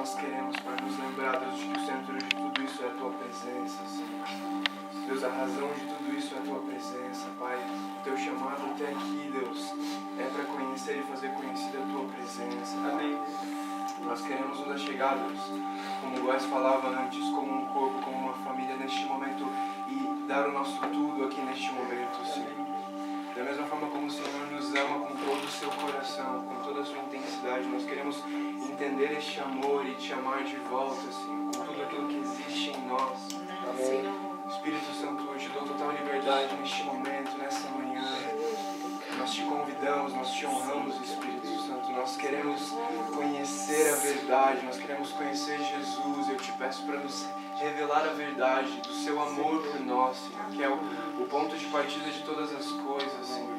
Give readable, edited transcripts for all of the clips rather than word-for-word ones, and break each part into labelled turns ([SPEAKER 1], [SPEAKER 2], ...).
[SPEAKER 1] nós queremos, Pai, nos lembrar, Deus, de que o centro de tudo isso é a Tua presença, Senhor. Deus, a razão de tudo isso é a Tua presença, Pai. O Teu chamado até aqui, Deus, é para conhecer e fazer conhecida a Tua presença. Amém. Nós queremos nos achegar, Deus, como o Góes falava antes, como um corpo, como uma família neste momento e dar o nosso tudo aqui neste momento, Senhor. Da mesma forma como o Senhor nos ama com todo o seu coração, com toda a sua intensidade, nós queremos entender este amor e te amar de volta, Senhor, com tudo aquilo que existe em nós. Amém. Espírito Santo, eu te dou total liberdade neste momento, nessa manhã. Nós te convidamos, nós te honramos, Espírito Santo. Nós queremos conhecer a verdade, nós queremos conhecer Jesus. Eu te peço para nos revelar a verdade do seu amor por nós, Senhor, que é o ponto de partida de todas as coisas, Senhor.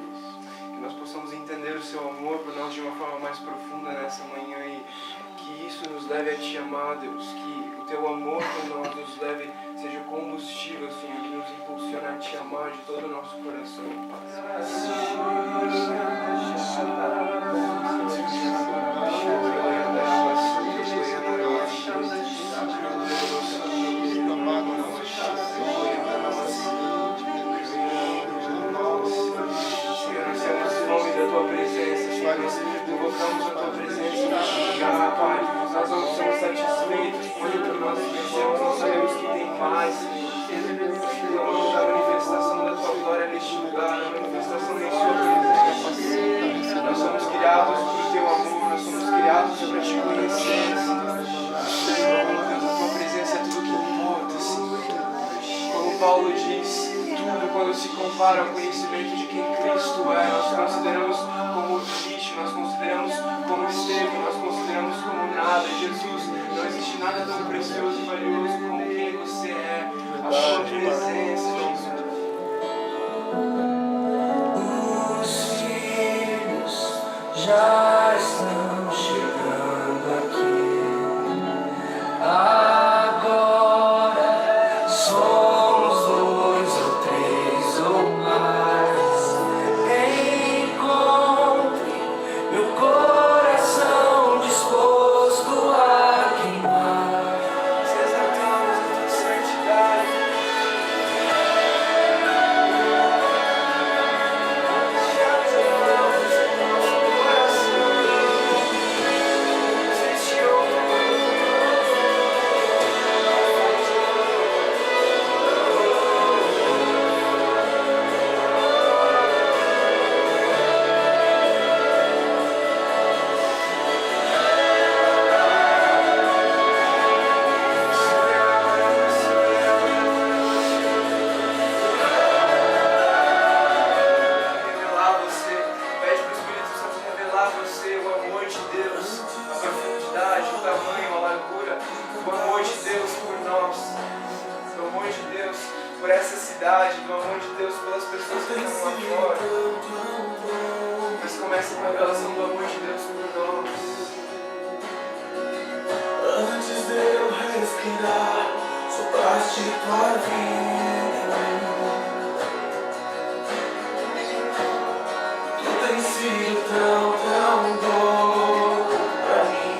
[SPEAKER 1] Que nós possamos entender o seu amor por nós de uma forma mais profunda nessa manhã e que isso nos leve a te amar, Deus. Que o teu amor por nós nos leve, seja combustível, Senhor, que nos impulsione a te amar de todo o nosso coração, Pai. Invocamos a Tua presença neste lugar, Pai. Nós não somos satisfeitos com aquilo que nós merecemos, nós sabemos que tem mais, Senhor. A manifestação da Tua glória neste lugar, a manifestação da Sua presença. Nós somos criados por Teu amor, nós somos criados para Te conhecer, Senhor. A Tua presença é tudo que importa, Senhor. Como Paulo diz, tudo quando se compara ao conhecimento de quem Cristo é, nós consideramos como lixo, nós consideramos como esterco, nós consideramos como nada. Jesus, não existe nada tão precioso e valioso como quem você é, a sua presença, Jesus.
[SPEAKER 2] Os filhos já estão chegando aqui. Agora somos 2 ou 3 ou mais. Encontre meu coração disposto a queimar.
[SPEAKER 1] Se exaltamos a Tua santidade. Te amamos em nosso coração. Se te revelar você, pede para o Espírito Santo revelar você o amor de Deus, a profundidade, o tamanho, a largura, o amor de Deus por nós, o amor de Deus por essa cidade, o amor de Deus pelas pessoas que estão lá fora. Mas começa com a revelação do amor de Deus por nós.
[SPEAKER 2] Antes de eu respirar, sopraste tua vida. Tu tens sido tão bom pra mim.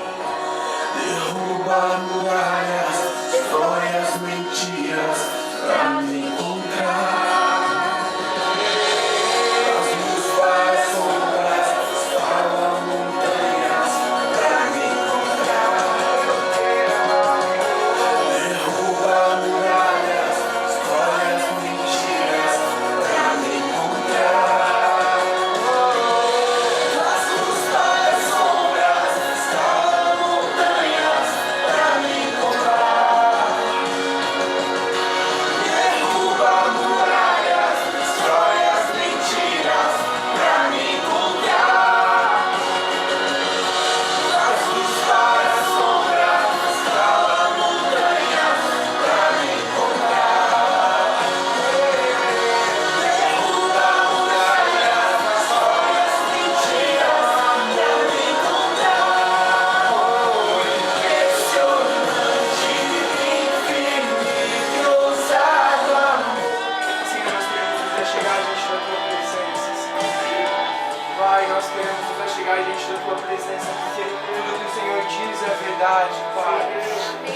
[SPEAKER 2] Derruba muralhas, histórias, mentiras pra me encontrar. As luzes para as sombras, escala montanhas pra me encontrar. Derruba muralhas, histórias, mentiras pra me encontrar. As luzes para as sombras, escala montanhas pra me encontrar. Derruba muralhas, histórias, mentiras pra me encontrar. As luzes para as sombras, escala montanhas pra me encontrar. Derruba muralhas, histórias, mentiras pra me encontrar. Impressionante, infinito, ousado amor.
[SPEAKER 1] Senhor, nós queremos nos chegar diante da Tua presença, Senhor. Pai, nós queremos nos achegar diante da Tua presença, porque tudo que o Senhor diz é verdade, Pai.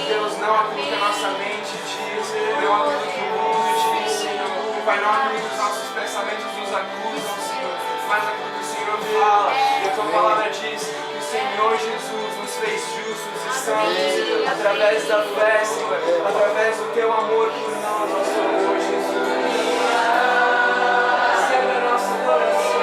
[SPEAKER 1] Deus, não aquilo que a nossa mente diz, não aquilo que o mundo diz, Senhor. Pai, não aquilo que os nossos pensamentos nos acusam, Senhor, mas aquilo que o Senhor fala. E a Tua palavra diz que o Senhor Jesus nos fez justos e santos através da fé, Senhor, através do Teu amor por nós, ó Senhor Jesus. Receba a nossa adoração.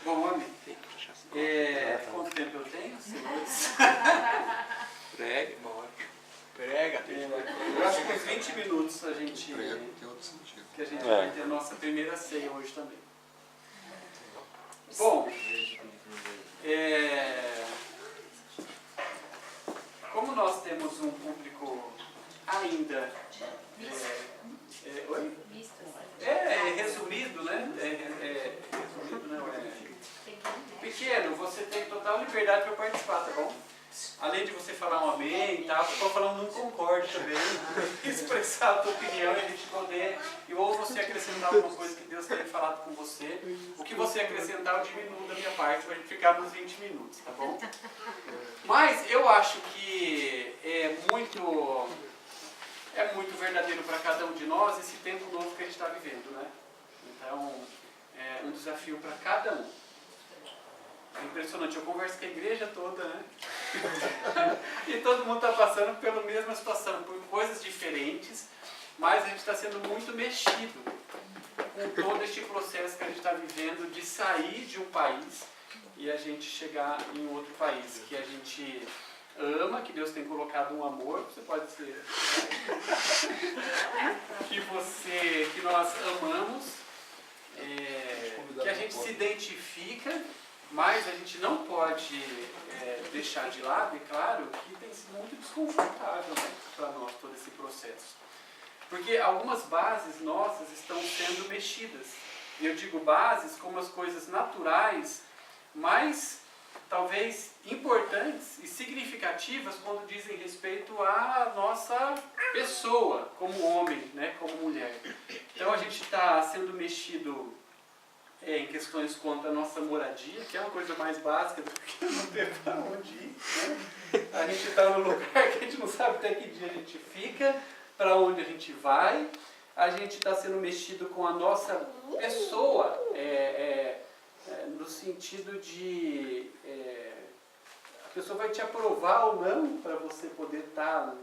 [SPEAKER 3] Bom, amém. Quanto tempo eu tenho, senhores?
[SPEAKER 1] Prega, irmão. Prega.
[SPEAKER 3] Eu acho que uns 20 minutos a gente, que a gente vai ter a nossa primeira ceia hoje também. Bom, como nós temos um público ainda resumido, né? Resumido, não é? Pequeno, você tem total liberdade para participar, tá bom? Além de você falar um amém e tal, você pode falar um não concordo também, expressar a tua opinião e a gente poder, ou você acrescentar alguma coisa que Deus tenha falado com você, o que você acrescentar eu diminuo da minha parte para a gente ficar nos 20 minutos, tá bom? Mas eu acho que é muito verdadeiro para cada um de nós esse tempo novo que a gente está vivendo, né? Então, é um desafio para cada um. É impressionante, eu converso com a igreja toda, né? E todo mundo está passando pela mesma situação, por coisas diferentes, mas a gente está sendo muito mexido com todo este processo que a gente está vivendo de sair de um país e a gente chegar em outro país, que a gente ama, que Deus tem colocado um amor, você pode ser, que nós amamos, que a gente se identifica, mas a gente não pode deixar de lado, é claro, que tem sido muito desconfortável, né, para nós todo esse processo. Porque algumas bases nossas estão sendo mexidas. E eu digo bases como as coisas naturais, mas talvez importantes e significativas quando dizem respeito à nossa pessoa, como homem, né, como mulher. Então a gente está sendo mexido em questões quanto à nossa moradia, que é uma coisa mais básica do que não ter para onde ir. Né? A gente está num lugar que a gente não sabe até que dia a gente fica, para onde a gente vai. A gente está sendo mexido com a nossa pessoa, no sentido de a pessoa vai te aprovar ou não para você poder estar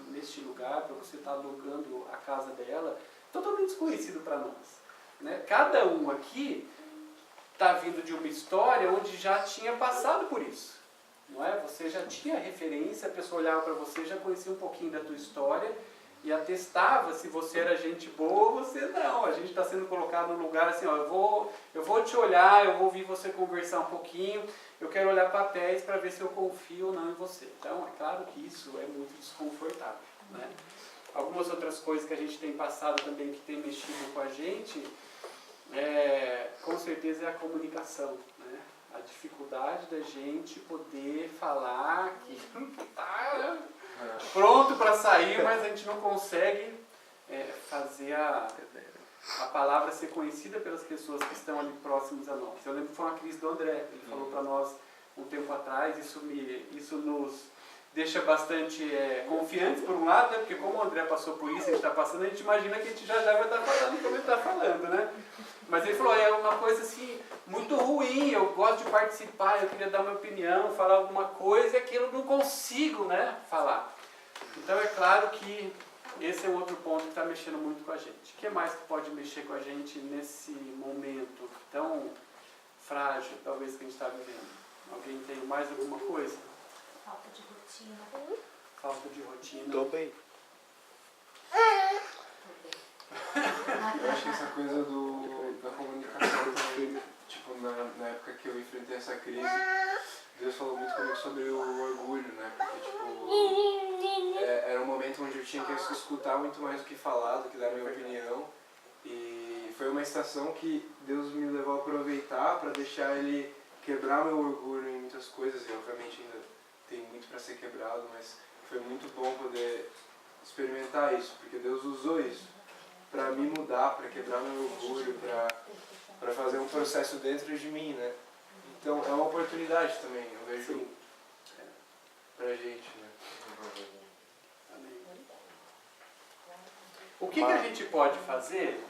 [SPEAKER 3] neste lugar, para você estar alugando a casa dela, totalmente desconhecido para nós. Né? Cada um aqui está vindo de uma história onde já tinha passado por isso. Não é? Você já tinha referência, a pessoa olhava para você, já conhecia um pouquinho da tua história e atestava se você era gente boa ou você não. A gente está sendo colocado num lugar assim, ó, eu vou te olhar, eu vou ouvir você conversar um pouquinho, eu quero olhar papéis para ver se eu confio ou não em você. Então, é claro que isso é muito desconfortável. Né? Algumas outras coisas que a gente tem passado também, que tem mexido com a gente, com certeza é a comunicação. Né? A dificuldade da gente poder falar que está pronto para sair, mas a gente não consegue fazer a palavra ser conhecida pelas pessoas que estão ali próximas a nós. Eu lembro que foi uma crise do André, ele falou para nós um tempo atrás, isso nos deixa bastante confiantes por um lado, né? Porque como o André passou por isso, ele está passando, a gente imagina que a gente já vai estar falando como ele está falando, né? Mas ele falou, é uma coisa assim, muito ruim, eu gosto de participar, eu queria dar minha opinião, falar alguma coisa, e aquilo eu não consigo, né, falar. Então é claro que esse é um outro ponto que está mexendo muito com a gente. O que mais que pode mexer com a gente nesse momento tão frágil, talvez, que a gente está vivendo? Alguém tem mais alguma coisa?
[SPEAKER 2] Falta de rotina.
[SPEAKER 3] Falta de rotina.
[SPEAKER 4] Tô bem.
[SPEAKER 1] Eu acho que essa coisa da comunicação também, tipo, na época que eu enfrentei essa crise, Deus falou muito comigo sobre o orgulho, né? Porque, tipo, era um momento onde eu tinha que escutar muito mais do que falar, do que dar minha opinião. E foi uma estação que Deus me levou a aproveitar para deixar Ele quebrar meu orgulho em muitas coisas. E, obviamente, ainda tem muito para ser quebrado, mas foi muito bom poder experimentar isso, porque Deus usou isso para me mudar, para quebrar meu orgulho, para fazer um processo dentro de mim, né? Então é uma oportunidade também, eu vejo pra gente, né?
[SPEAKER 3] Amém. O que a gente pode fazer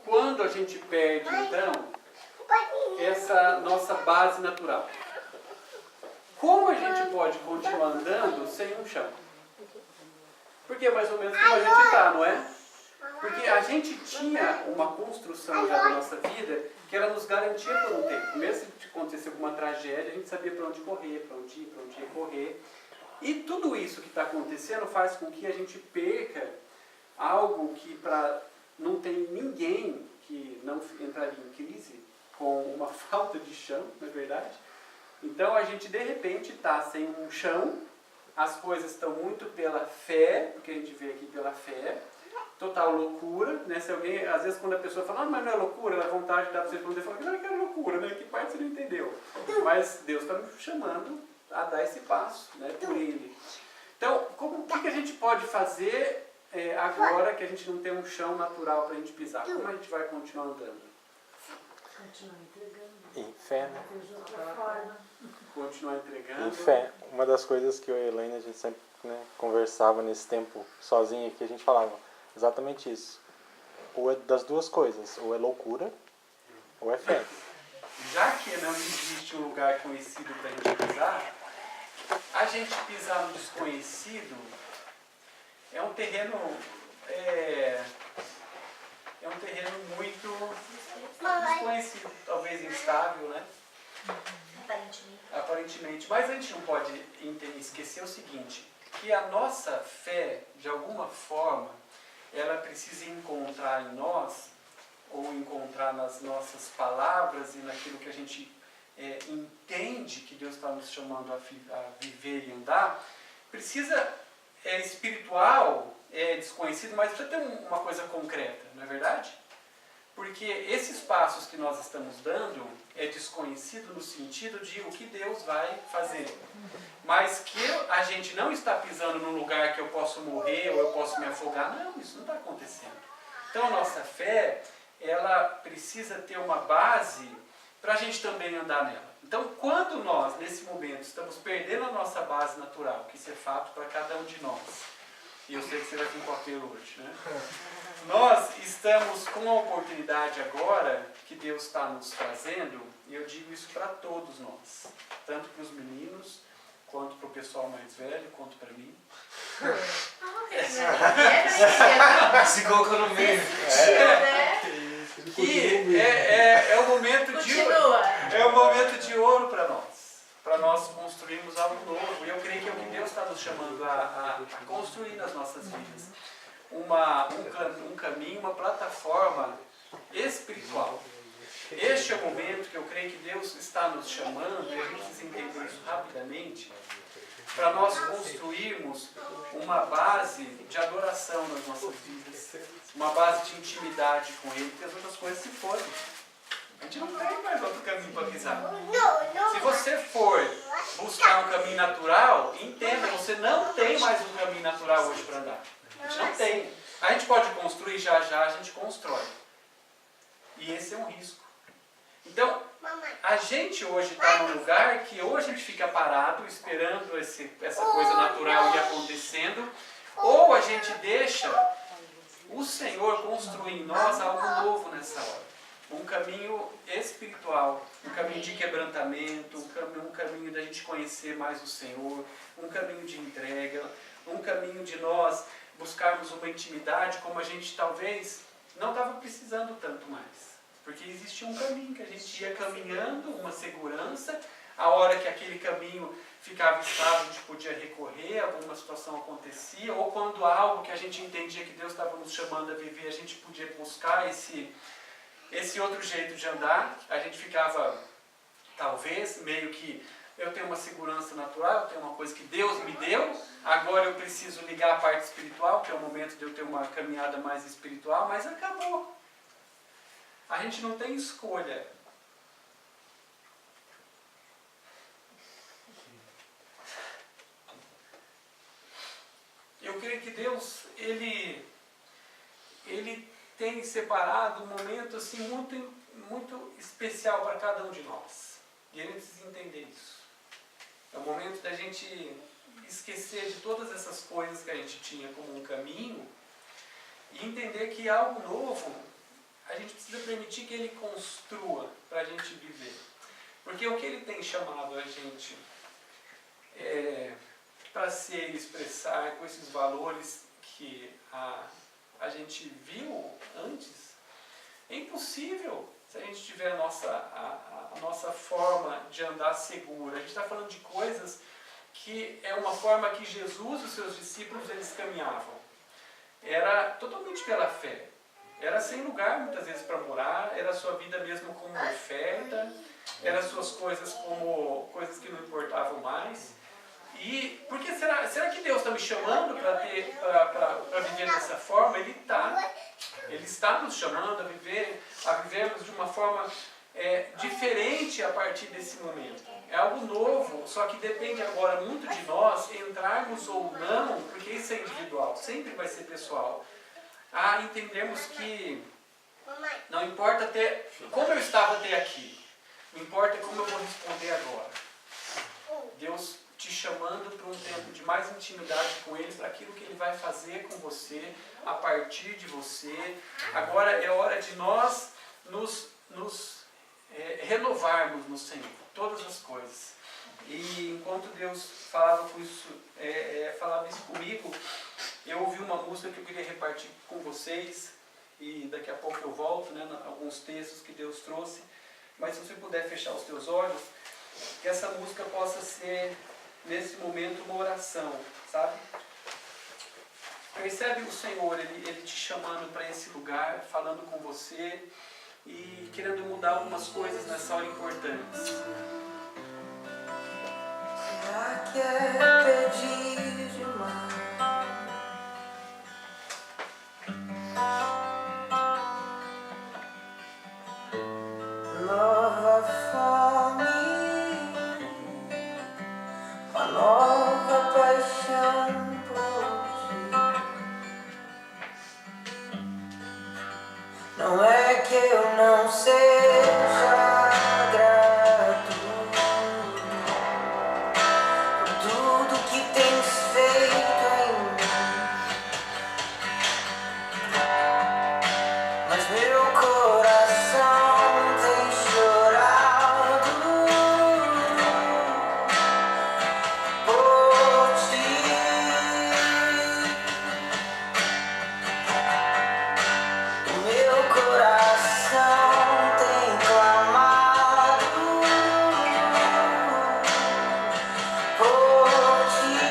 [SPEAKER 3] quando a gente perde, então, essa nossa base natural? Como a gente pode continuar andando sem um chão? Porque é mais ou menos como a gente está, não é? Porque a gente tinha uma construção já da nossa vida que ela nos garantia por um tempo. Mesmo se acontecer alguma tragédia, a gente sabia para onde correr, para onde ir, para onde recorrer. E tudo isso que está acontecendo faz com que a gente perca algo que não tem ninguém que não entraria em crise com uma falta de chão, não é verdade? Então a gente de repente está sem um chão, as coisas estão muito pela fé, porque a gente vê aqui pela fé, total loucura, né? Se alguém, às vezes quando a pessoa fala, mas não é loucura, dá vontade de dar para você responder, fala que não é loucura, né? Que parte você não entendeu? Mas Deus está nos chamando a dar esse passo, né? Por Ele. Então, o que a gente pode fazer agora que a gente não tem um chão natural para a gente pisar? Como a gente vai continuar andando?
[SPEAKER 2] Continuar entregando.
[SPEAKER 4] Em fé, né?
[SPEAKER 2] De outra forma.
[SPEAKER 3] Continuar entregando.
[SPEAKER 4] Em fé. Uma das coisas que eu e a Elaine, a gente sempre conversava nesse tempo sozinho aqui, a gente falava exatamente isso. Ou é das duas coisas, ou é loucura, ou é fé.
[SPEAKER 3] Já que não existe um lugar conhecido para a gente pisar, a gente pisar no desconhecido é um terreno muito desconhecido, talvez instável, né? Aparentemente. Mas a gente não pode esquecer o seguinte, que a nossa fé, de alguma forma, ela precisa encontrar em nós, ou encontrar nas nossas palavras e naquilo que a gente entende que Deus está nos chamando a viver e andar, precisa, espiritual, desconhecido, mas precisa ter uma coisa concreta, não é verdade? Porque esses passos que nós estamos dando é desconhecido no sentido de o que Deus vai fazer. Mas que a gente não está pisando num lugar que eu posso morrer ou eu posso me afogar. Não, isso não está acontecendo. Então a nossa fé, ela precisa ter uma base para a gente também andar nela. Então quando nós, nesse momento, estamos perdendo a nossa base natural, que isso é fato para cada um de nós, e eu sei que você vai com papel hoje, né? Nós estamos com a oportunidade agora que Deus está nos trazendo, e eu digo isso para todos nós, tanto para os meninos, quanto para o pessoal mais velho, quanto para mim.
[SPEAKER 1] Se colocou no meio.
[SPEAKER 3] Que é o momento de ouro para nós construirmos algo novo. E eu creio que é o que Deus está nos chamando a construir nas nossas vidas. Um caminho, uma plataforma espiritual. Este é o momento que eu creio que Deus está nos chamando, e a gente precisa entender isso rapidamente, para nós construirmos uma base de adoração nas nossas vidas, uma base de intimidade com Ele, porque as outras coisas se foram. A gente não tem mais outro caminho para pisar. Se você for buscar um caminho natural, entenda, você não tem mais um caminho natural hoje para andar. A gente não tem. A gente pode construir, já já a gente constrói. E esse é um risco. Então, a gente hoje está num lugar que ou a gente fica parado esperando essa coisa natural ir acontecendo, ou a gente deixa o Senhor construir em nós algo novo nessa hora. Um caminho espiritual, um caminho de quebrantamento, um caminho da gente conhecer mais o Senhor, um caminho de entrega, um caminho de nós buscarmos uma intimidade como a gente talvez não estava precisando tanto mais. Porque existia um caminho que a gente ia caminhando, uma segurança, a hora que aquele caminho ficava estável, a gente podia recorrer, alguma situação acontecia, ou quando algo que a gente entendia que Deus estava nos chamando a viver, a gente podia buscar esse outro jeito de andar, a gente ficava, talvez, meio que, eu tenho uma segurança natural, eu tenho uma coisa que Deus me deu, agora eu preciso ligar a parte espiritual, que é o momento de eu ter uma caminhada mais espiritual, mas acabou. A gente não tem escolha. Eu creio que Deus, Ele tem separado um momento assim, muito especial para cada um de nós. E Ele precisa entender isso. É o momento da gente esquecer de todas essas coisas que a gente tinha como um caminho e entender que algo novo a gente precisa permitir que Ele construa para a gente viver. Porque o que Ele tem chamado a gente para ser e expressar com esses valores que a gente viu antes, é impossível se a gente tiver a nossa forma de andar segura. A gente está falando de coisas que é uma forma que Jesus e os seus discípulos eles caminhavam. Era totalmente pela fé. Era sem lugar muitas vezes para morar, era a sua vida mesmo como uma oferta, eram as suas coisas como coisas que não importavam mais. E por que será que Deus está me chamando para viver dessa forma? Ele está nos chamando a vivermos de uma forma diferente a partir desse momento. É algo novo, só que depende agora muito de nós entrarmos ou não, porque isso é individual, sempre vai ser pessoal. A entendermos que não importa até como eu estava até aqui, não importa como eu vou responder agora. Deus te chamando para um tempo de mais intimidade com Ele, para aquilo que Ele vai fazer com você, a partir de você. Agora é hora de nós nos renovarmos no Senhor, todas as coisas. E enquanto Deus falava isso comigo, eu ouvi uma música que eu queria repartir com vocês, e daqui a pouco eu volto, né, alguns textos que Deus trouxe, mas se você puder fechar os teus olhos, que essa música possa ser, nesse momento, uma oração, sabe? Percebe o Senhor, Ele te chamando para esse lugar, falando com você, e querendo mudar algumas coisas nessa hora importantes.
[SPEAKER 5] Será que é pedir demais? Nova fome, uma nova paixão por ti. Não é que eu não seja grato por tudo que tens feito em mim, mas meu coração tem chorado por ti. O meu coração tem clamado por ti.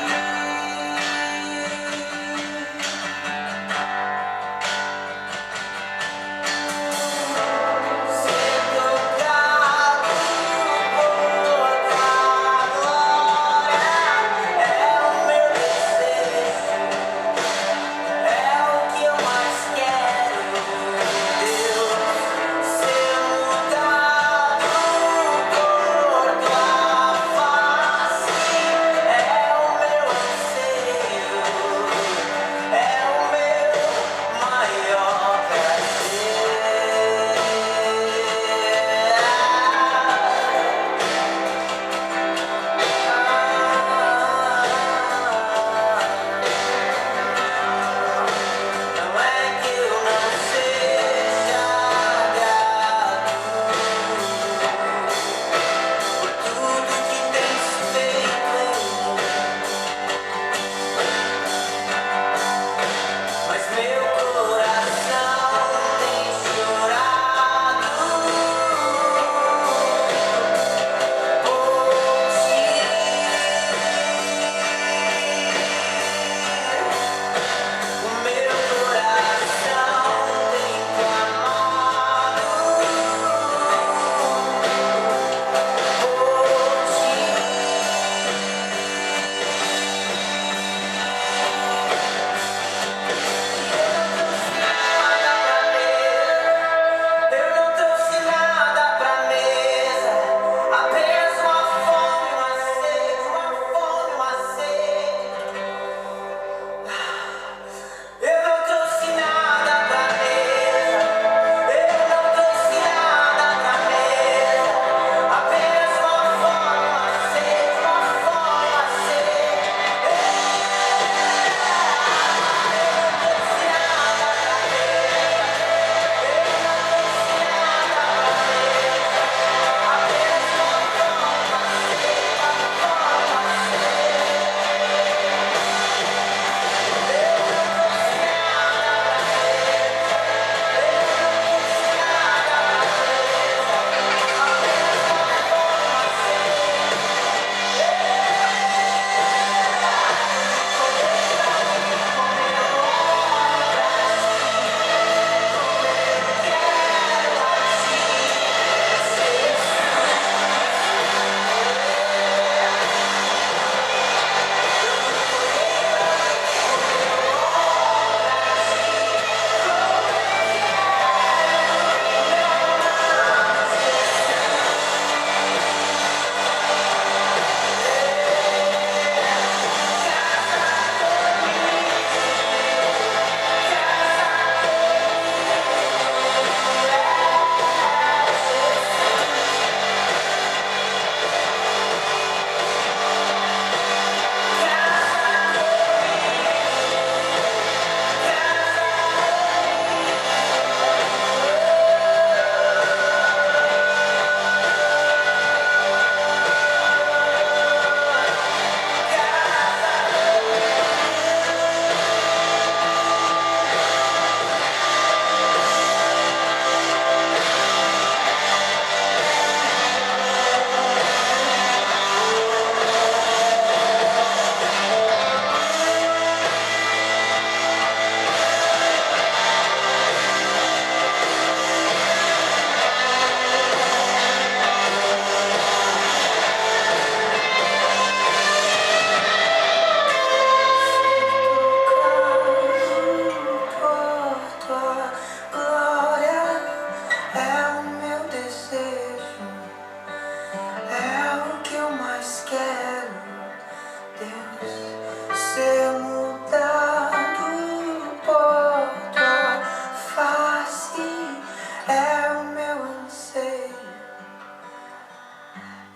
[SPEAKER 5] é o meu anseio,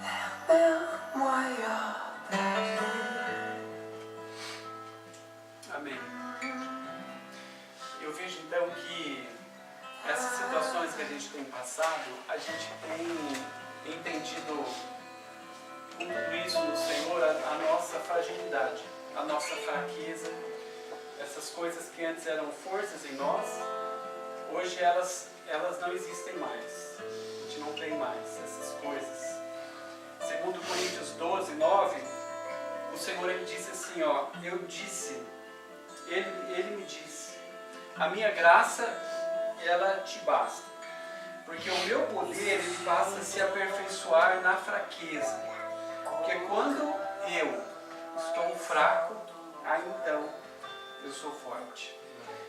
[SPEAKER 5] é o meu maior prazer.
[SPEAKER 3] Amém. Eu vejo então que essas situações que a gente tem passado, a gente tem entendido com tudo isso no Senhor a nossa fragilidade, a nossa fraqueza, essas coisas que antes eram forças em nós, hoje elas não existem mais. A gente não tem mais essas coisas. Segundo Coríntios 12, 9, o Senhor ele disse assim, ó, eu disse, ele me disse, a minha graça ela te basta, porque o meu poder ele passa a se aperfeiçoar na fraqueza, porque quando eu estou fraco, aí então eu sou forte.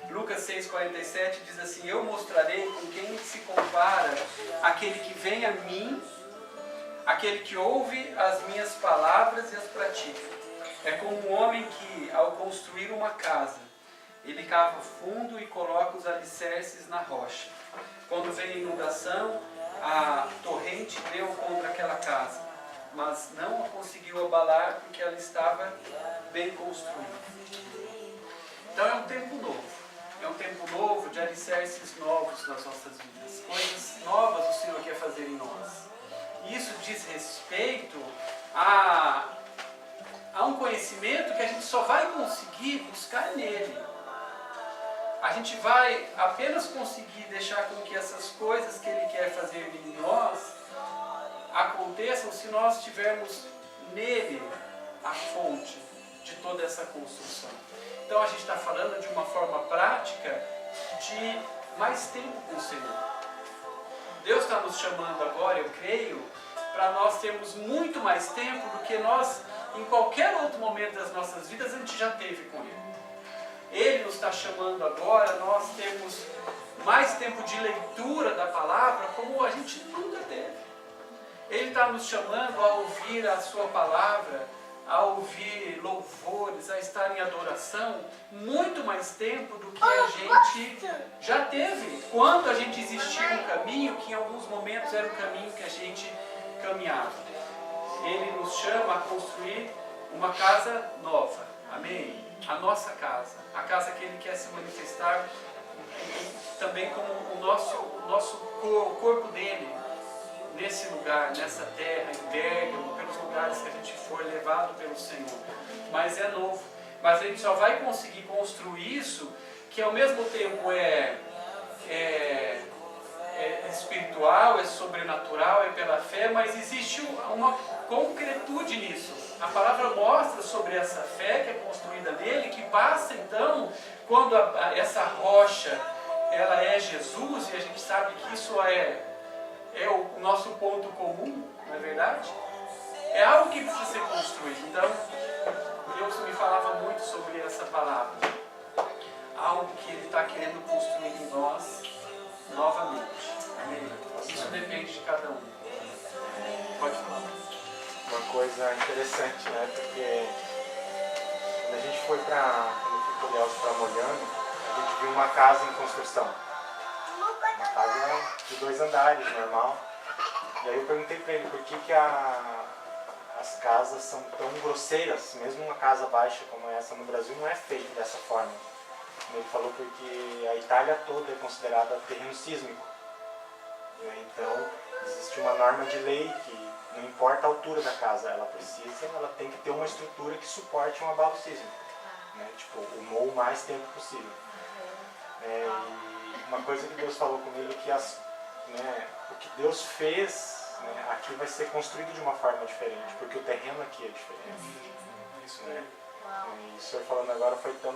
[SPEAKER 3] Lucas 6,47 diz assim, eu mostrarei com quem se compara aquele que vem a mim, aquele que ouve as minhas palavras e as pratica. É como um homem que, ao construir uma casa, ele cava fundo e coloca os alicerces na rocha. Quando vem a inundação, a torrente deu contra aquela casa, mas não a conseguiu abalar porque ela estava bem construída. Então é um tempo novo. É um tempo novo de alicerces novos nas nossas vidas. Coisas novas o Senhor quer fazer em nós. Isso diz respeito a um conhecimento que a gente só vai conseguir buscar nele. A gente vai apenas conseguir deixar com que essas coisas que Ele quer fazer em nós aconteçam se nós tivermos nele a fonte de toda essa construção. Então a gente está falando de uma forma prática de mais tempo com o Senhor. Deus está nos chamando agora, eu creio, para nós termos muito mais tempo do que nós, em qualquer outro momento das nossas vidas, a gente já teve com Ele. Ele nos está chamando agora, nós temos mais tempo de leitura da palavra como a gente nunca teve. Ele está nos chamando a ouvir a sua palavra, a ouvir louvores, a estar em adoração, muito mais tempo do que a gente já teve. Quando a gente existia um caminho, que em alguns momentos era o caminho que a gente caminhava. Ele nos chama a construir uma casa nova. Amém? A nossa casa. A casa que Ele quer se manifestar também como o nosso corpo dele. Nesse lugar, nessa terra, em Bérgamo, pelos lugares que a gente for levado pelo Senhor. Mas é novo. Mas a gente só vai conseguir construir isso, que ao mesmo tempo é espiritual, é sobrenatural, é pela fé, mas existe uma concretude nisso. A palavra mostra sobre essa fé que é construída nele, que passa então, quando essa rocha, ela é Jesus, e a gente sabe que isso é o nosso ponto comum, não é verdade? É algo que precisa ser construído. Então, Deus me falava muito sobre essa palavra. Algo que Ele está querendo construir em nós novamente. Amém? Isso depende de cada um. Pode falar.
[SPEAKER 4] Uma coisa interessante, né? Porque quando a gente foi quando eu fui com o Nelson para Molhano, a gente viu uma casa em construção. Uma casa de 2 andares, normal. E aí eu perguntei para ele por que as casas são tão grosseiras, mesmo uma casa baixa como essa no Brasil não é feita dessa forma. Ele falou porque a Itália toda é considerada terreno sísmico. Então existe uma norma de lei que não importa a altura da casa, ela tem que ter uma estrutura que suporte um abalo sísmico. Né? Tipo, o mais tempo possível. E uma coisa que Deus falou comigo é que o que Deus fez, né, aqui vai ser construído de uma forma diferente, porque o terreno aqui é diferente. Isso, né? E o senhor falando agora foi tão...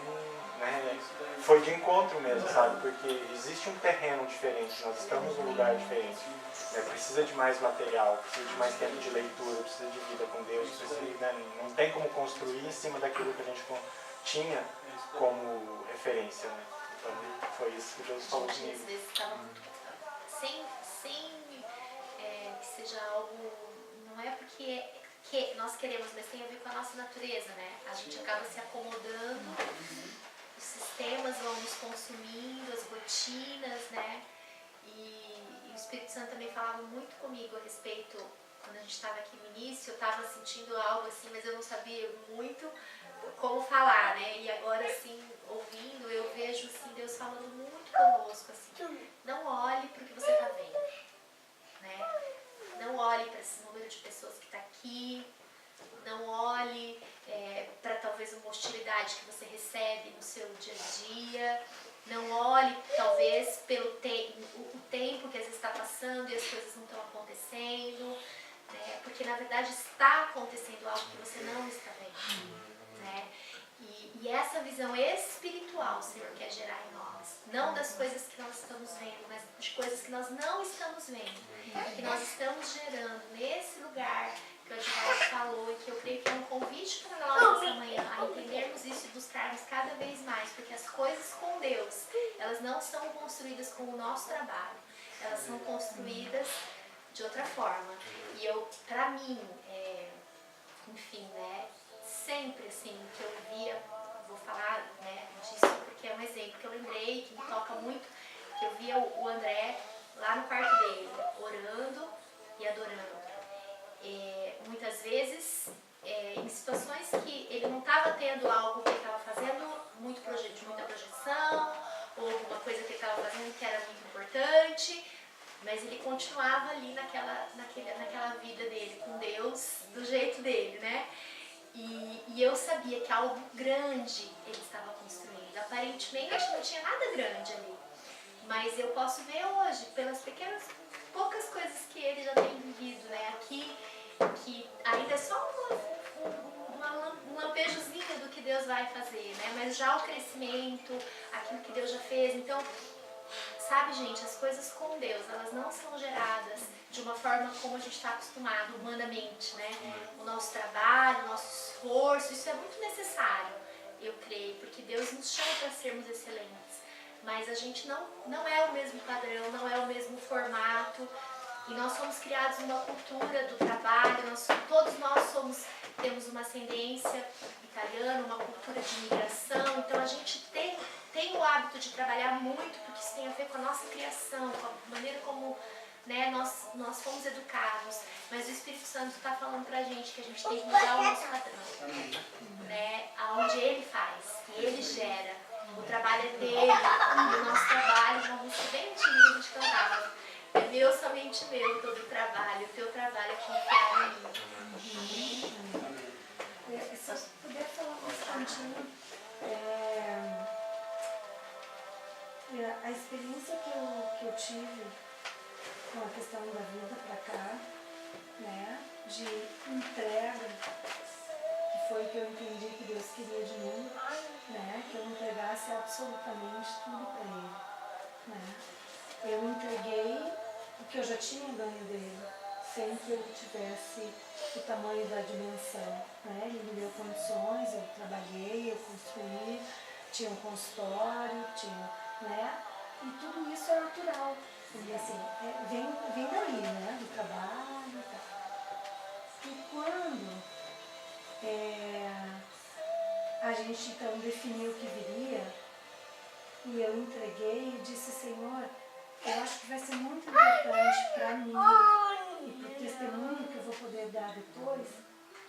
[SPEAKER 4] foi de encontro mesmo, sabe? Porque existe um terreno diferente, nós estamos num lugar diferente. Precisa de mais material, precisa de mais tempo de leitura, precisa de vida com Deus, não tem como construir em cima daquilo que a gente tinha como referência. Né? Então foi isso que Deus falou comigo.
[SPEAKER 2] Às vezes estava muito... sem que seja algo... Não é porque nós queremos, mas tem a ver com a nossa natureza, né? A gente acaba se acomodando, os sistemas vão nos consumindo, as rotinas, né? E Espírito Santo também falava muito comigo a respeito, quando a gente estava aqui no início, eu estava sentindo algo assim, mas eu não sabia muito como falar, né? E agora, assim, ouvindo, eu vejo assim, Deus falando muito conosco, assim, não olhe para o que você está vendo, né? Não olhe para esse número de pessoas que está aqui, não olhe para talvez uma hostilidade que você recebe no seu dia a dia, não olhe talvez pelo o tempo que às vezes está passando e as coisas não estão acontecendo, né? Porque na verdade está acontecendo algo que você não está vendo, né? E essa visão espiritual o Senhor quer gerar em nós, não das coisas que nós estamos vendo, mas de coisas que nós não estamos vendo, que nós estamos gerando nesse lugar que o Edivaldo falou, e que eu creio que é um convite para nós essa manhã a entendermos isso e buscarmos cada vez mais, porque as coisas com Deus, elas não são construídas com o nosso trabalho, elas são construídas de outra forma. E para mim, enfim, né, sempre assim, que eu via, vou falar, né, disso porque é um exemplo que eu lembrei, que me toca muito, que eu via o André lá no quarto dele, orando e adorando. Muitas vezes, em situações que ele não estava tendo algo que ele estava fazendo de muita projeção, ou alguma coisa que ele estava fazendo que era muito importante, mas ele continuava ali naquela vida dele, com Deus, do jeito dele, né? E eu sabia que algo grande ele estava construindo. Aparentemente não tinha nada grande ali, mas eu posso ver hoje, pelas poucas coisas que ele já tem vivido, né? Aqui, que ainda é só um lampejozinho do que Deus vai fazer, né? Mas já o crescimento, aquilo que Deus já fez. Então, sabe, gente, as coisas com Deus, elas não são geradas de uma forma como a gente está acostumado, humanamente, né? O nosso trabalho, o nosso esforço, isso é muito necessário, eu creio, porque Deus nos chama para sermos excelentes. Mas a gente não é o mesmo padrão, não é o mesmo formato. E nós somos criados numa cultura do trabalho, todos nós temos uma ascendência italiana, uma cultura de imigração, então a gente tem o hábito de trabalhar muito, porque isso tem a ver com a nossa criação, com a maneira como, né, nós fomos educados. Mas o Espírito Santo está falando pra gente que a gente tem que mudar o nosso padrão, né, aonde ele faz, ele gera. O trabalho é dele, e o nosso trabalho, uma música bem antiga que a gente cantava. É meu, somente meu, todo o trabalho. O teu trabalho é confiar em mim.
[SPEAKER 6] Se eu puder falar um instantinho, a experiência que eu tive com a questão da vida para cá, né, de entrega, que foi o que eu entendi que Deus queria de mim, né, que eu entregasse absolutamente tudo para Ele, né. Eu entreguei o que eu já tinha ganho dele, sem que eu tivesse o tamanho da dimensão, né. Ele me deu condições, eu trabalhei, eu construí, tinha um consultório, né, e tudo isso é natural, e assim, vem daí, né, do trabalho e tal. E quando a gente então definiu o que viria, e eu entreguei e disse, Senhor, eu acho que vai ser muito importante para mim e para o testemunho que eu vou poder dar depois,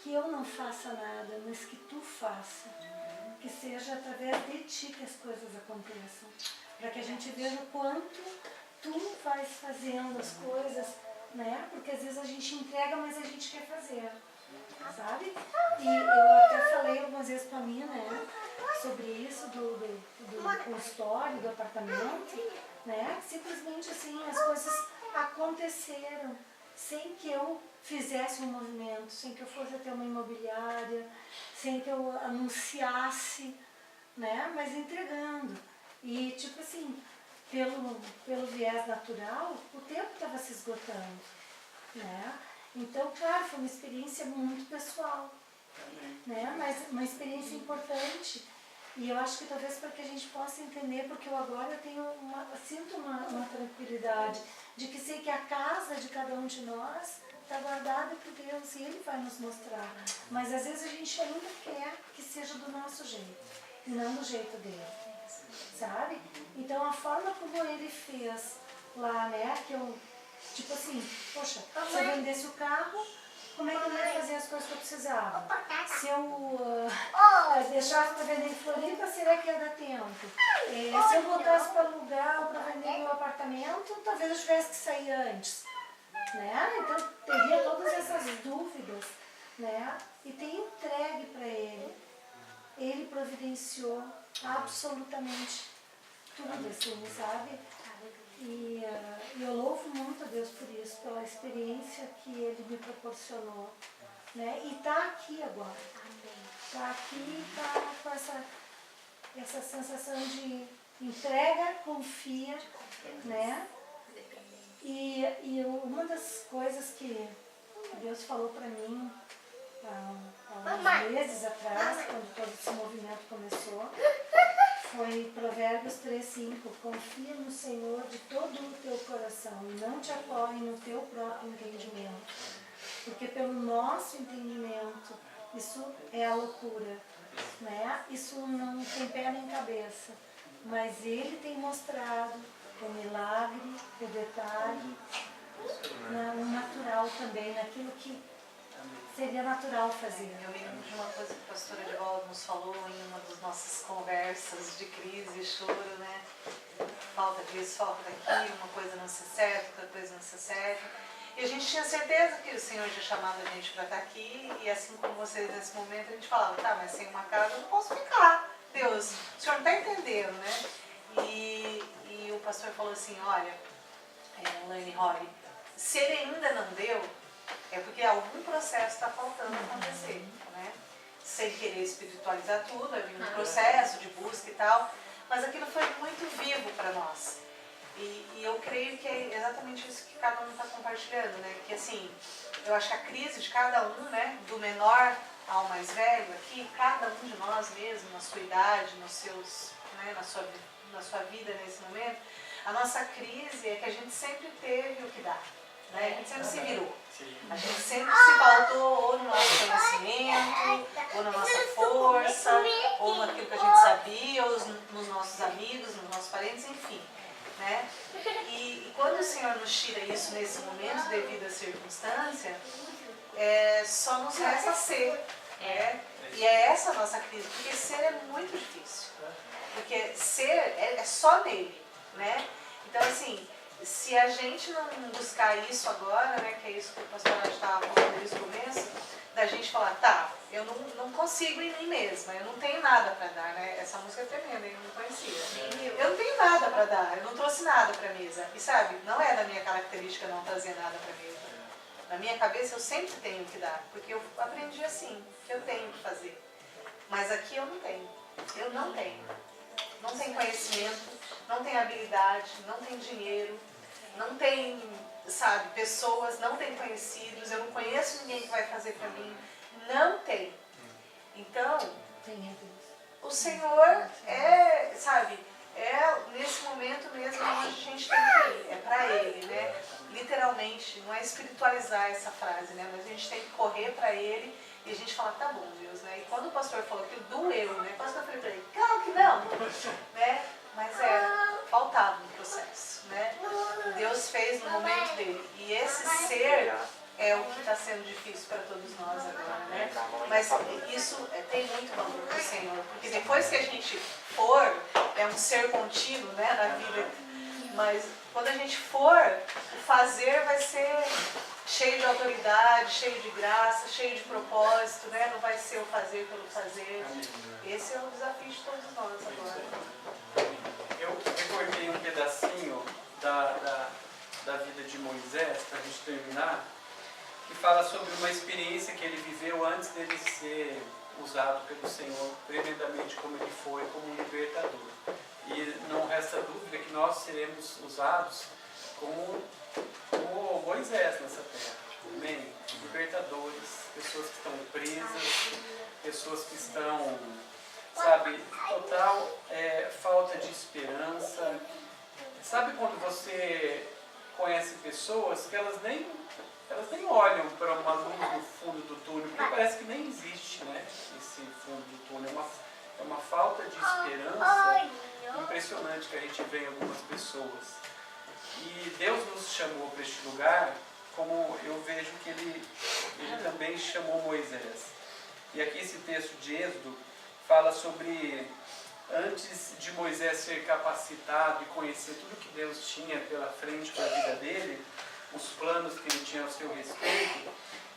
[SPEAKER 6] que eu não faça nada, mas que Tu faça, que seja através de Ti que as coisas aconteçam, para que a gente veja o quanto Tu vais fazendo as coisas, né? Porque às vezes a gente entrega, mas a gente quer fazer, sabe? E eu até falei algumas vezes para mim, né, sobre isso do consultório, do apartamento, né? Simplesmente assim, as coisas aconteceram sem que eu fizesse um movimento, sem que eu fosse até uma imobiliária, sem que eu anunciasse, né? Mas entregando. E tipo assim, pelo viés natural, o tempo estava se esgotando, né? Então, claro, foi uma experiência muito pessoal, né? Mas uma experiência importante. E eu acho que talvez para que a gente possa entender, porque eu agora sinto uma tranquilidade de que sei que a casa de cada um de nós está guardada por Deus e Ele vai nos mostrar. Mas às vezes a gente ainda quer que seja do nosso jeito e não do jeito dele, sabe? Então a forma como Ele fez lá, né, que eu Tipo assim, poxa, se eu vendesse o carro, como é que eu ia fazer as coisas que eu precisava? Se eu deixasse para vender em Floripa, será que ia dar tempo? Se eu botasse para alugar ou para vender meu apartamento, talvez eu tivesse que sair antes. Né? Então, teria todas essas dúvidas, né? E tem entregue para ele. Ele providenciou absolutamente tudo, assim, sabe? E eu louvo muito a Deus por isso, pela experiência que Ele me proporcionou. Né? E está aqui agora. Está aqui, está com essa sensação de entrega, confia, né? E uma das coisas que Deus falou para mim há uns meses atrás, quando todo esse movimento começou, foi Provérbios 3:5. Confia no Senhor de todo o teu coração e não te apoie no teu próprio entendimento. Porque pelo nosso entendimento, isso é a loucura, né? Isso não tem pé nem cabeça. Mas Ele tem mostrado o milagre, o detalhe, o natural também, naquilo que seria natural fazer.
[SPEAKER 7] Eu lembro de uma coisa que a pastora Edivaldo nos falou em uma das nossas conversas de crise e choro, né? Falta disso, falta daquilo, uma coisa não se serve, outra coisa não se serve. E a gente tinha certeza que o Senhor tinha chamado a gente para estar aqui, e assim como vocês nesse momento, a gente falava, tá, mas sem uma casa eu não posso ficar. Deus, o Senhor não está entendendo, né? E o pastor falou assim, olha, Laine Roy, se ele ainda não deu, é porque algum processo está faltando acontecer, né? Sem querer espiritualizar tudo, havia um processo de busca e tal, mas aquilo foi muito vivo para nós. E eu creio que é exatamente isso que cada um está compartilhando, né? Que assim, eu acho que a crise de cada um, né? Do menor ao mais velho aqui, cada um de nós mesmo, na sua idade, nos seus, né? na sua vida nesse momento, a nossa crise é que a gente sempre teve o que dar, né? A gente sempre se virou. A gente sempre se pautou ou no nosso conhecimento, ou na nossa força, ou naquilo que a gente sabia, ou nos nossos amigos, nos nossos parentes, enfim. Né? E quando o Senhor nos tira isso nesse momento, devido à circunstância, só nos resta ser. Né? E é essa a nossa crise, porque ser é muito difícil. Porque ser é só nele. Né? Então, assim, se a gente não buscar isso agora, né, que é isso que o pastor estava falando desde o começo, da gente falar, tá, eu não consigo em mim mesma, eu não tenho nada para dar, né? Essa música é tremenda, eu não conhecia. Eu não tenho nada para dar, eu não trouxe nada para a mesa. E sabe, não é da minha característica não trazer nada para a mesa. Na minha cabeça eu sempre tenho que dar, porque eu aprendi assim, que eu tenho que fazer. Mas aqui eu não tenho. Eu não tenho. Não tenho conhecimento, não tenho habilidade, não tenho dinheiro, não tem, sabe, pessoas, não tem conhecidos, eu não conheço ninguém que vai fazer para mim, não tem. Então, o Senhor sabe, nesse momento mesmo onde a gente tem que ir, é para Ele, né? Literalmente, não é espiritualizar essa frase, né? Mas a gente tem que correr para Ele e a gente fala, tá bom, Deus, né? E quando o pastor falou que doeu, né? Quase que eu falei para ele, claro que não, né? Mas faltava um processo, né? Deus fez no momento dele. E esse ser é o que está sendo difícil para todos nós agora, né? Mas isso tem muito valor para o Senhor. Porque depois que a gente for, é um ser contínuo, né, na vida. Mas quando a gente for, o fazer vai ser cheio de autoridade, cheio de graça, cheio de propósito, né? Não vai ser o fazer pelo fazer. Esse é o desafio de todos nós agora.
[SPEAKER 3] Eu recordei um pedacinho da vida de Moisés, para a gente terminar, que fala sobre uma experiência que ele viveu antes dele ser usado pelo Senhor tremendamente como ele foi, como um libertador. E não resta dúvida que nós seremos usados como Moisés nessa terra. Amém? Libertadores, pessoas que estão presas, pessoas que estão, sabe, total falta de esperança. Sabe quando você conhece pessoas que elas nem olham para uma luz no fundo do túnel, porque parece que nem existe, né, esse fundo do túnel. É uma falta de esperança impressionante que a gente vê em algumas pessoas. E Deus nos chamou para este lugar, como eu vejo que Ele também chamou Moisés. E aqui esse texto de Êxodo fala sobre, antes de Moisés ser capacitado e conhecer tudo que Deus tinha pela frente para a vida dele, os planos que Ele tinha ao seu respeito,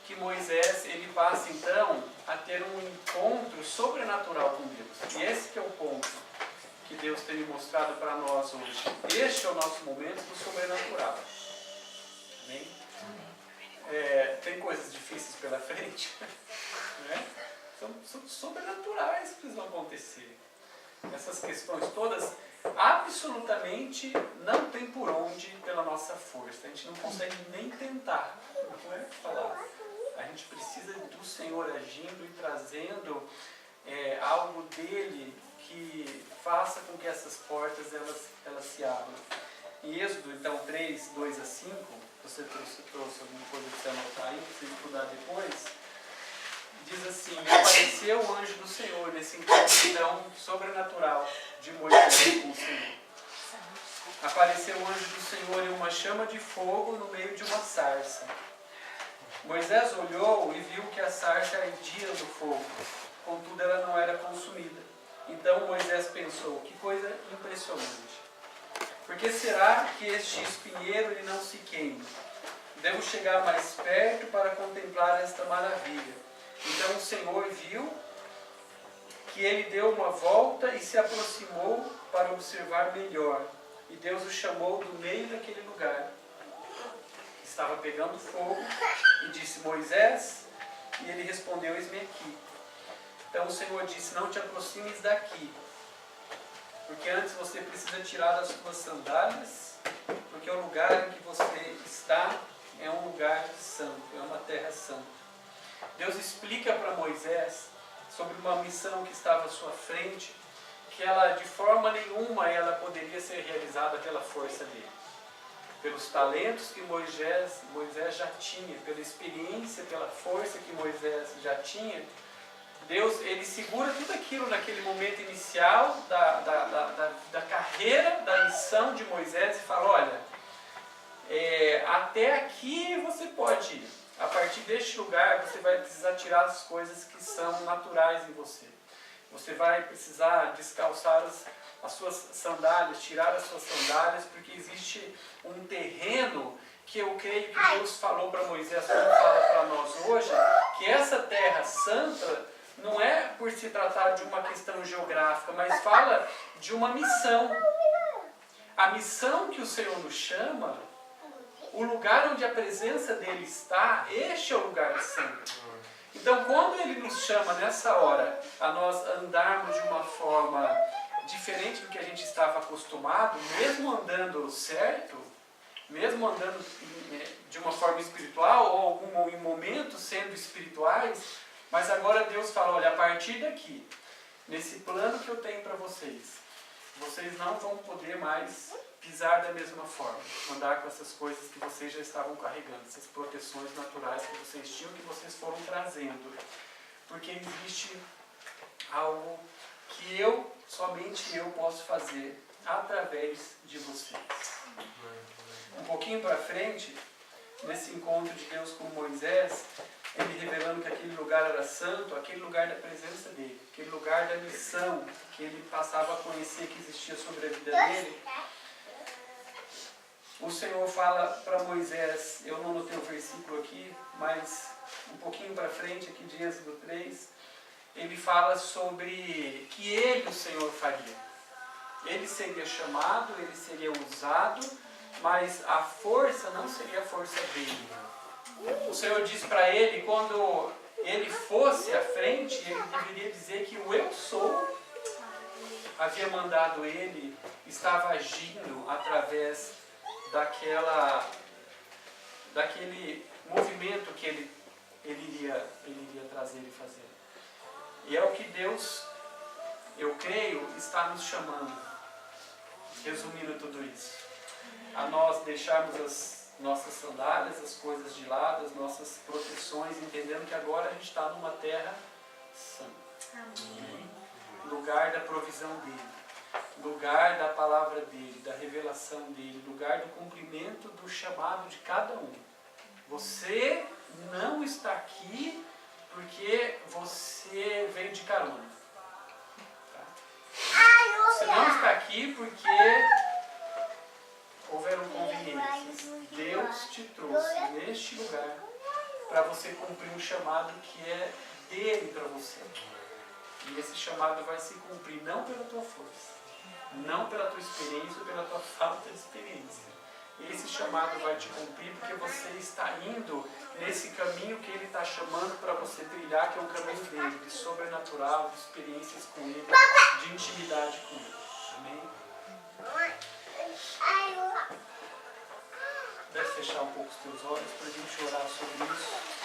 [SPEAKER 3] que Moisés ele passa então a ter um encontro sobrenatural com Deus. E esse que é o ponto que Deus tem mostrado para nós hoje. Este é o nosso momento do sobrenatural. Amém? Tem coisas difíceis pela frente, né? São sobrenaturais que precisam acontecer. Essas questões todas, absolutamente não tem por onde pela nossa força. A gente não consegue nem tentar, não é falar. A gente precisa do Senhor agindo e trazendo algo dele que faça com que essas portas elas se abram. Em Êxodo, então, 3, 2 a 5, você trouxe alguma coisa que você anotar aí, para você estudar depois, diz assim: apareceu o anjo do Senhor nesse encontro então, sobrenatural de Moisés com o Senhor. Apareceu o anjo do Senhor em uma chama de fogo no meio de uma sarça. Moisés olhou e viu que a sarça ardia no fogo, contudo ela não era consumida. Então Moisés pensou: que coisa impressionante. Por que será que este espinheiro ele não se queima? Devo chegar mais perto para contemplar esta maravilha. Então o Senhor viu que ele deu uma volta e se aproximou para observar melhor. E Deus o chamou do meio daquele lugar. Estava pegando fogo e disse: Moisés, e ele respondeu: eis-me aqui. Então o Senhor disse: não te aproximes daqui, porque antes você precisa tirar as suas sandálias, porque o lugar em que você está é um lugar santo, é uma terra santa. Deus explica para Moisés sobre uma missão que estava à sua frente, que ela de forma nenhuma ela poderia ser realizada pela força dele. Pelos talentos que Moisés já tinha, pela experiência, pela força que Moisés já tinha, Deus ele segura tudo aquilo naquele momento inicial da carreira, da missão de Moisés e fala: olha, até aqui você pode ir. A partir deste lugar você vai precisar tirar as coisas que são naturais em você. Você vai precisar descalçar as suas sandálias, tirar as suas sandálias, porque existe um terreno que eu creio que Deus falou para Moisés, como fala para nós hoje, que essa terra santa não é por se tratar de uma questão geográfica, mas fala de uma missão. A missão que o Senhor nos chama, o lugar onde a presença dele está, este é o lugar santo. Então, quando ele nos chama nessa hora a nós andarmos de uma forma diferente do que a gente estava acostumado, mesmo andando certo, mesmo andando de uma forma espiritual, ou em momentos sendo espirituais, mas agora Deus fala: olha, a partir daqui, nesse plano que eu tenho para vocês, vocês não vão poder mais pisar da mesma forma, andar com essas coisas que vocês já estavam carregando, essas proteções naturais que vocês tinham, que vocês foram trazendo, porque existe algo que somente eu posso fazer através de vocês. Um pouquinho para frente, nesse encontro de Deus com Moisés, ele revelando que aquele lugar era santo, aquele lugar da presença dele, aquele lugar da missão que ele passava a conhecer que existia sobre a vida dele. O Senhor fala para Moisés, eu não notei o versículo aqui, mas um pouquinho para frente, aqui de Êxodo 3, ele fala sobre que ele, o Senhor, faria. Ele seria chamado, ele seria usado, mas a força não seria a força dele. O Senhor disse para ele, quando ele fosse à frente, ele deveria dizer que o eu sou havia mandado ele, estava agindo através daquele movimento que ele iria trazer e fazer. E é o que Deus, eu creio, está nos chamando, resumindo tudo isso, a nós deixarmos as nossas sandálias, as coisas de lado, as nossas proteções, entendendo que agora a gente está numa terra santa. Amém. Lugar da provisão dele. lugar da palavra dele, da revelação dele, lugar do cumprimento do chamado de cada um. Você não está aqui porque você veio de carona. Tá? Você não está aqui porque houveram conveniências. Deus te trouxe neste lugar para você cumprir um chamado que é dele para você. E esse chamado vai se cumprir não pela tua força, não pela tua experiência ou pela tua falta de experiência. Esse chamado vai te cumprir porque você está indo nesse caminho que ele está chamando para você trilhar, que é um caminho dele, de sobrenatural, de experiências com ele, de intimidade com ele. Amém? Deve fechar um pouco os teus olhos para a gente orar sobre isso.